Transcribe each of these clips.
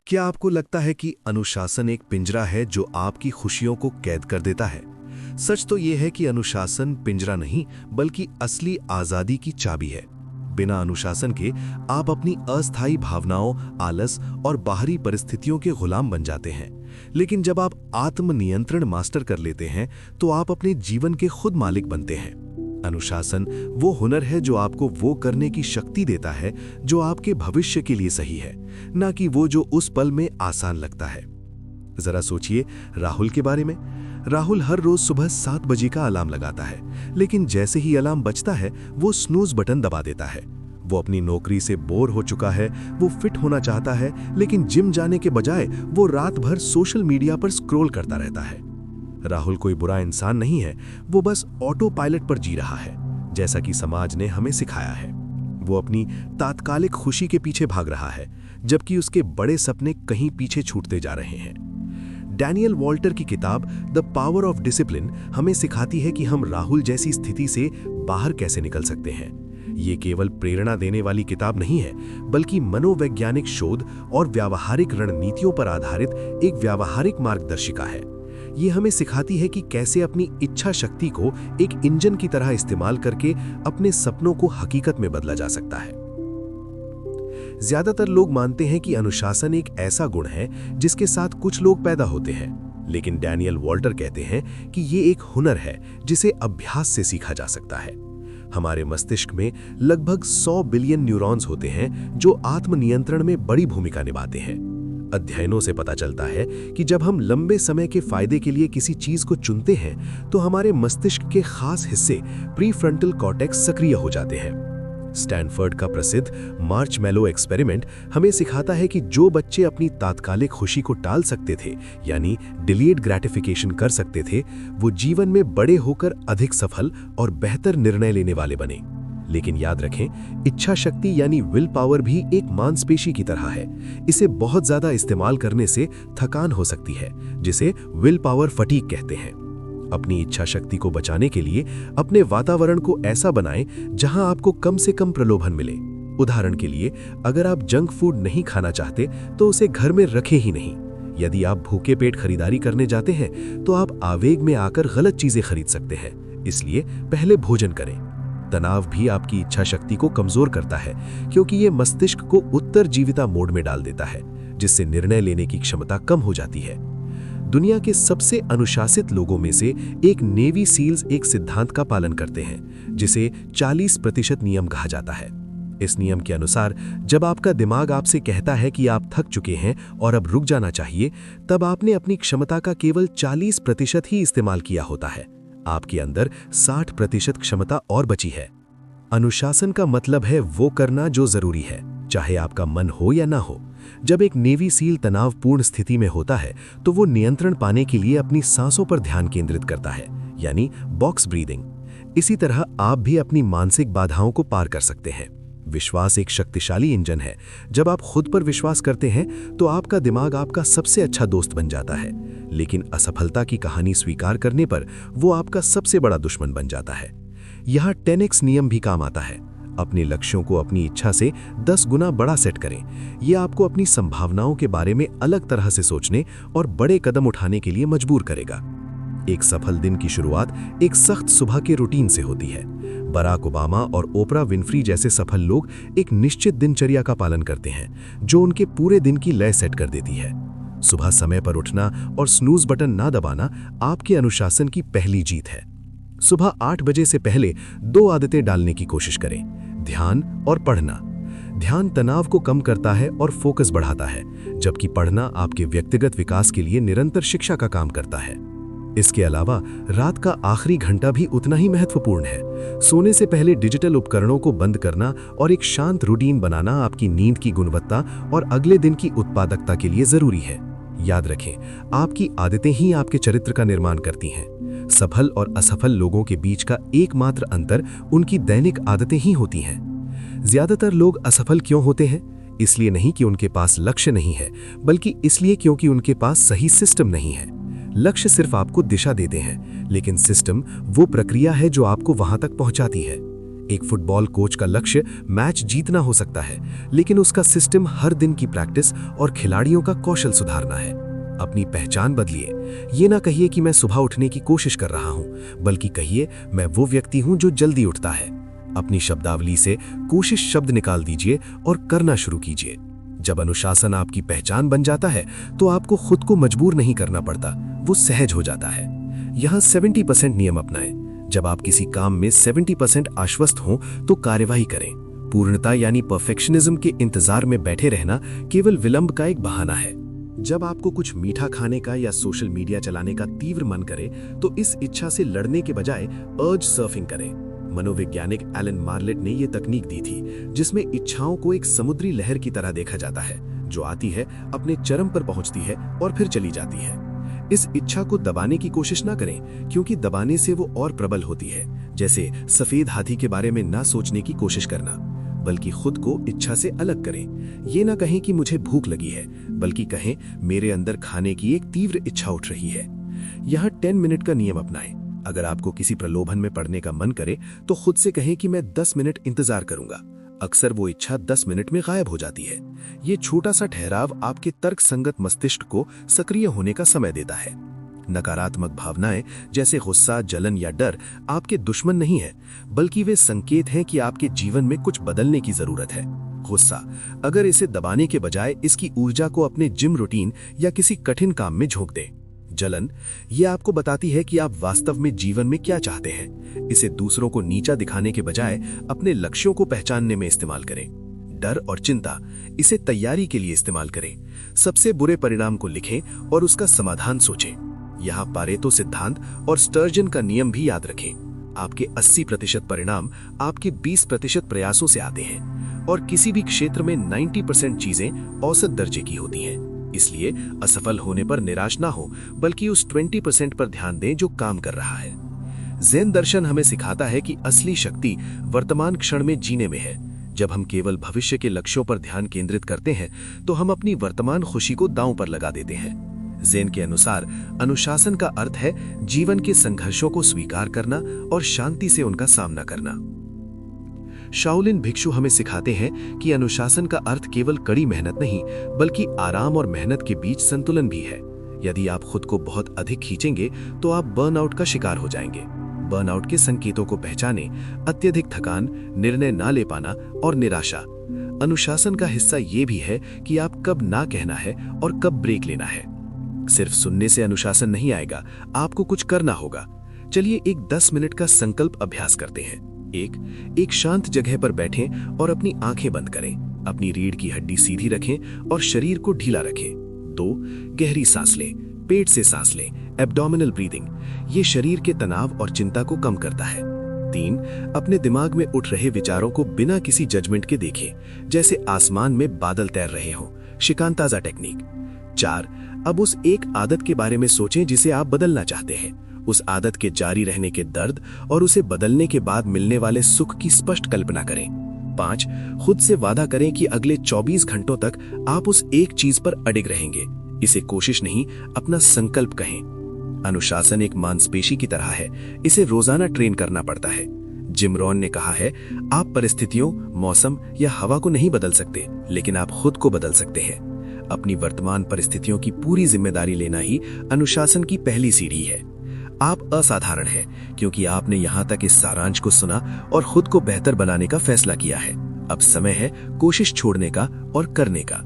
क्या आपको लगता है कि अनुशासन एक पिंजरा है जो आपकी खुशियों को कैद कर देता है? सच तो यह है कि अनुशासन पिंजरा नहीं बल्कि असली आजादी की चाबी है। बिना अनुशासन के आप अपनी अस्थायी भावनाओं, आलस और बाहरी परिस्थितियों के गुलाम बन जाते हैं। लेकिन जब आप आत्मनियंत्रण मास्टर कर लेते हैं तो आप अपने जीवन के खुद मालिक बनते हैं। अनुशासन वो हुनर है जो आपको वो करने की शक्ति देता है जो आपके भविष्य के लिए सही है, ना कि वो जो उस पल में आसान लगता है। जरा सोचिए राहुल के बारे में। राहुल हर रोज सुबह 7 बजे का अलार्म लगाता है, लेकिन जैसे ही अलार्म बजता है वो स्नूज बटन दबा देता है। वो अपनी नौकरी से बोर हो चुका है, वो फिट होना चाहता है, लेकिन जिम जाने के बजाय वो रात भर सोशल मीडिया पर स्क्रॉल करता रहता है। राहुल कोई बुरा इंसान नहीं है, वो बस ऑटो पायलट पर जी रहा है, जैसा कि समाज ने हमें सिखाया है। वो अपनी तात्कालिक खुशी के पीछे भाग रहा है, जबकि उसके बड़े सपने कहीं पीछे छूटते जा रहे हैं। डैनियल वॉल्टर की किताब द पावर ऑफ डिसिप्लिन हमें सिखाती है कि हम राहुल जैसी स्थिति से बाहर कैसे निकल सकते हैं। ये केवल प्रेरणा देने वाली किताब नहीं है, बल्कि मनोवैज्ञानिक शोध और व्यावहारिक रणनीतियों पर आधारित एक व्यावहारिक मार्गदर्शिका है। ये हमें सिखाती है कि कैसे अपनी इच्छा शक्ति को एक इंजन की तरह इस्तेमाल करके अपने सपनों को हकीकत में बदला जा सकता है। ज्यादातर लोग मानते हैं कि अनुशासन एक ऐसा गुण है जिसके साथ कुछ लोग पैदा होते हैं, लेकिन डैनियल वॉल्टर कहते हैं कि ये एक हुनर है जिसे अभ्यास से सीखा जा सकता है। हमारे मस्तिष्क में लगभग 100 बिलियन न्यूरॉन्स होते हैं जो आत्मनियंत्रण में बड़ी भूमिका निभाते हैं। अध्ययनों से पता चलता है कि जब हम लंबे समय के फायदे के लिए किसी चीज को चुनते हैं तो हमारे मस्तिष्क के खास हिस्से प्रीफ्रंटल कॉर्टेक्स सक्रिय हो जाते हैं। स्टैनफोर्ड का प्रसिद्ध मार्शमैलो एक्सपेरिमेंट हमें सिखाता है कि जो बच्चे अपनी तात्कालिक खुशी को टाल सकते थे, यानी डिलेड ग्रेटिफिकेशन कर सकते थे, वो जीवन में बड़े होकर अधिक सफल और बेहतर निर्णय लेने वाले बने। लेकिन याद रखें, इच्छा शक्ति यानी विल पावर भी एक मांसपेशी की तरह है। इसे बहुत ज्यादा इस्तेमाल करने से थकान हो सकती है, जिसे विल पावर फटीग कहते हैं। अपनी इच्छा शक्ति को बचाने के लिए अपने वातावरण को ऐसा बनाएं जहां आपको कम से कम प्रलोभन मिले। उदाहरण के लिए, अगर आप जंक फूड नहीं खाना चाहते तो उसे घर में रखें ही नहीं। यदि आप भूखे पेट खरीदारी करने जाते हैं तो आप आवेग में आकर गलत चीजें खरीद सकते हैं, इसलिए पहले भोजन करें। तनाव भी आपकी इच्छा शक्ति को कमजोर करता है, क्योंकि ये मस्तिष्क को उत्तरजीविता मोड में डाल देता है, जिससे निर्णय लेने की क्षमता कम हो जाती है। दुनिया के सबसे अनुशासित लोगों में से एक नेवी सील्स एक सिद्धांत का पालन करते हैं, जिसे 40% नियम कहा जाता है। इस नियम के अनुसार जब आपका दिमाग आपसे कहता है कि आप थक चुके हैं और अब रुक जाना चाहिए, तब आपने अपनी क्षमता का केवल 40% ही इस्तेमाल किया होता है। आपके अंदर 60% क्षमता और बची है। अनुशासन का मतलब है वो करना जो जरूरी है, चाहे आपका मन हो या ना हो। जब एक नेवी सील तनावपूर्ण स्थिति में होता है तो वो नियंत्रण पाने के लिए अपनी सांसों पर ध्यान केंद्रित करता है, यानी बॉक्स ब्रीदिंग। इसी तरह आप भी अपनी मानसिक बाधाओं को पार कर सकते हैं। विश्वास एक शक्तिशाली इंजन है। जब आप खुद पर विश्वास करते हैं तो आपका दिमाग आपका सबसे अच्छा दोस्त बन जाता है, लेकिन असफलता की कहानी स्वीकार करने पर वो आपका सबसे बड़ा दुश्मन बन जाता है। यहाँ 10x नियम भी काम आता है। अपने लक्ष्यों को अपनी इच्छा से 10 गुना बड़ा सेट करें। यह आपको अपनी संभावनाओं के बारे में अलग तरह से सोचने और बड़े कदम उठाने के लिए मजबूर करेगा। एक सफल दिन की शुरुआत एक सख्त सुबह के रूटीन से होती है। बराक ओबामा और ओपरा विनफ्री जैसे सफल लोग एक निश्चित दिनचर्या का पालन करते हैं, जो उनके पूरे दिन की लय सेट कर देती है। सुबह समय पर उठना और स्नूज बटन ना दबाना आपके अनुशासन की पहली जीत है। सुबह 8 बजे से पहले 2 आदतें डालने की कोशिश करें: ध्यान और पढ़ना। ध्यान तनाव को कम करता है और फोकस बढ़ाता है, जबकि पढ़ना आपके व्यक्तिगत विकास के लिए निरंतर शिक्षा का काम करता है। इसके अलावा रात का आखिरी घंटा भी उतना ही महत्वपूर्ण है। सोने से पहले डिजिटल उपकरणों को बंद करना और एक शांत रूटीन बनाना आपकी नींद की गुणवत्ता और अगले दिन की उत्पादकता के लिए जरूरी है। याद रखें, आपकी आदतें ही आपके चरित्र का निर्माण करती हैं। सफल और असफल लोगों के बीच का एकमात्र अंतर उनकी दैनिक आदतें ही होती हैं। ज्यादातर लोग असफल क्यों होते हैं? इसलिए नहीं कि उनके पास लक्ष्य नहीं है, बल्कि इसलिए क्योंकि उनके पास सही सिस्टम नहीं है। लक्ष्य सिर्फ आपको दिशा देते हैं, लेकिन सिस्टम वो प्रक्रिया है जो आपको वहां तक पहुंचाती है। एक फुटबॉल कोच का लक्ष्य मैच जीतना हो सकता है, लेकिन उसका सिस्टम हर दिन की प्रैक्टिस और खिलाड़ियों का कौशल सुधारना है। अपनी पहचान बदलिए। ये ना कहिए कि मैं सुबह उठने की कोशिश कर रहा हूं, बल्कि कहिए मैं वो व्यक्ति हूं जो जल्दी उठता है। अपनी शब्दावली से कोशिश शब्द निकाल दीजिए और करना शुरू कीजिए। जब अनुशासन आपकी पहचान बन जाता है तो आपको खुद को मजबूर नहीं करना पड़ता, वो सहज हो जाता है। यहाँ 70% नियम अपनाएं। जब आप किसी काम में 70% आश्वस्त हों तो कार्यवाही करें। पूर्णता यानी परफेक्शनिज्म के इंतजार में बैठे रहना केवल विलंब का एक बहाना है। जब आपको कुछ मीठा खाने का या सोशल मीडिया चलाने का तीव्र मन करे तो इस इच्छा से लड़ने के बजाय अर्ज सर्फिंग करें। मनोवैज्ञानिक एलन मार्लेट ने यह तकनीक दी थी, जिसमें इच्छाओं को एक समुद्री लहर की तरह देखा जाता है, जो आती है, अपने चरम पर पहुंचती है और फिर चली जाती है। इस इच्छा को दबाने की कोशिश ना करें, क्योंकि दबाने से वो और प्रबल होती है, जैसे सफेद हाथी के बारे में ना सोचने की कोशिश करना। बल्कि खुद को इच्छा से अलग करें। ये ना कहें कि मुझे भूख लगी है, बल्कि कहें मेरे अंदर खाने की एक तीव्र इच्छा उठ रही है। यहाँ 10 मिनट का नियम अपनाएं। अगर आपको किसी प्रलोभन में पड़ने का मन करे तो खुद से कहें कि मैं 10 मिनट इंतजार करूंगा। अक्सर वो इच्छा 10 मिनट में गायब हो जाती है। ये छोटा सा ठहराव आपके तर्क संगत मस्तिष्क को सक्रिय होने का समय देता है। नकारात्मक भावनाएं जैसे गुस्सा, जलन या डर आपके दुश्मन नहीं है, बल्कि वे संकेत हैं कि आपके जीवन में कुछ बदलने की जरूरत है। गुस्सा, अगर इसे दबाने के बजाय इसकी ऊर्जा को अपने जिम रूटीन या किसी कठिन काम में झोंक दें। जलन, ये आपको बताती है कि आप वास्तव में जीवन में क्या चाहते हैं। इसे दूसरों को नीचा दिखाने के बजाय अपने लक्ष्यों को पहचानने में इस्तेमाल करें। डर और चिंता, इसे तैयारी के लिए इस्तेमाल करें। सबसे बुरे परिणाम को लिखें और उसका समाधान सोचें। यहाँ पारेतो सिद्धांत और स्टर्जन का नियम भी याद रखें। आपके 80% परिणाम आपके 20% प्रयासों से आते हैं, और किसी भी क्षेत्र में 90% चीजें औसत दर्जे की होती हैं। इसलिए असफल होने पर निराश ना हो, बल्कि उस 20% पर ध्यान दें जो काम कर रहा है। ज़ेन दर्शन हमें सिखाता है कि असली शक्ति वर्तमान क्षण में जीने में है। जब हम केवल भविष्य के लक्ष्यों पर ध्यान केंद्रित करते हैं तो हम अपनी वर्तमान खुशी को दांव पर लगा देते हैं। ज़ेन के अनुसार अनुशासन का अर्थ है जीवन के संघर्षों को स्वीकार करना और शांति से उनका सामना करना। शाओलिन भिक्षु हमें सिखाते हैं कि अनुशासन का अर्थ केवल कड़ी मेहनत नहीं, बल्कि आराम और मेहनत के बीच संतुलन भी है। यदि आप खुद को बहुत अधिक खींचेंगे तो आप बर्नआउट का शिकार हो जाएंगे। बर्नआउट के संकेतों को पहचानें: अत्यधिक थकान, निर्णय ना ले पाना और निराशा। अनुशासन का हिस्सा ये भी है कि आप कब ना कहना है और कब ब्रेक लेना है। सिर्फ सुनने से अनुशासन नहीं आएगा, आपको कुछ करना होगा। चलिए एक 10 मिनट का संकल्प अभ्यास करते हैं। एक शांत जगह पर बैठें और अपनी आंखें बंद करें। अपनी रीढ़ की हड्डी सीधी रखें और शरीर को ढीला रखें। 2, गहरी सांस लें। पेट से सांस लें, एब्डोमिनल ब्रीदिंग। ये शरीर के तनाव और चिंता को कम करता है। 3, अपने दिमाग में उठ रहे विचारों को बिना किसी जजमेंट के देखें, जैसे आसमान में बादल तैर रहे हों। शिकांताजा टेक्निक। 4, अब उस एक आदत के बारे में सोचें जिसे आप बदलना चाहते हैं। उस आदत के जारी रहने के दर्द और उसे बदलने के बाद मिलने वाले सुख की स्पष्ट कल्पना करें। 5, खुद से वादा करें कि अगले 24 घंटों तक आप उस एक चीज पर अडिग रहेंगे। इसे कोशिश नहीं, अपना संकल्प कहें। अनुशासन एक मांसपेशी की तरह है, इसे रोजाना ट्रेन करना पड़ता है। जिम रॉन ने कहा है, आप परिस्थितियों, मौसम या हवा को नहीं बदल सकते, लेकिन आप खुद को बदल सकते हैं। अपनी वर्तमान परिस्थितियों की पूरी जिम्मेदारी लेना ही अनुशासन की पहली सीढ़ी है। आप असाधारण हैं, क्योंकि आपने यहाँ तक इस सारांश को सुना और खुद को बेहतर बनाने का फैसला किया है। अब समय है कोशिश छोड़ने का और करने का।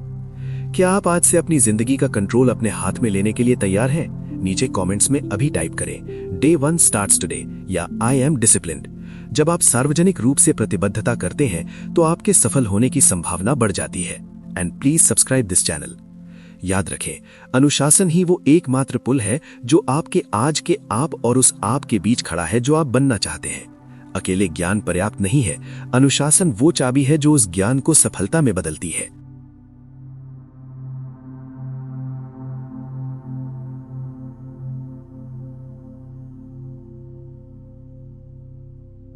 क्या आप आज से अपनी जिंदगी का कंट्रोल अपने हाथ में लेने के लिए तैयार हैं? नीचे कमेंट्स में अभी टाइप करें, Day 1 starts today या I am disciplined। जब आप सार्वजनिक रूप से प्रतिबद्धता करते हैं तो आपके सफल होने की संभावना बढ़ जाती है। And please subscribe this channel. याद रखें, अनुशासन ही वो एकमात्र पुल है जो आपके आज के आप और उस आप के बीच खड़ा है जो आप बनना चाहते हैं। अकेले ज्ञान पर्याप्त नहीं है, अनुशासन वो चाबी है जो उस ज्ञान को सफलता में बदलती है।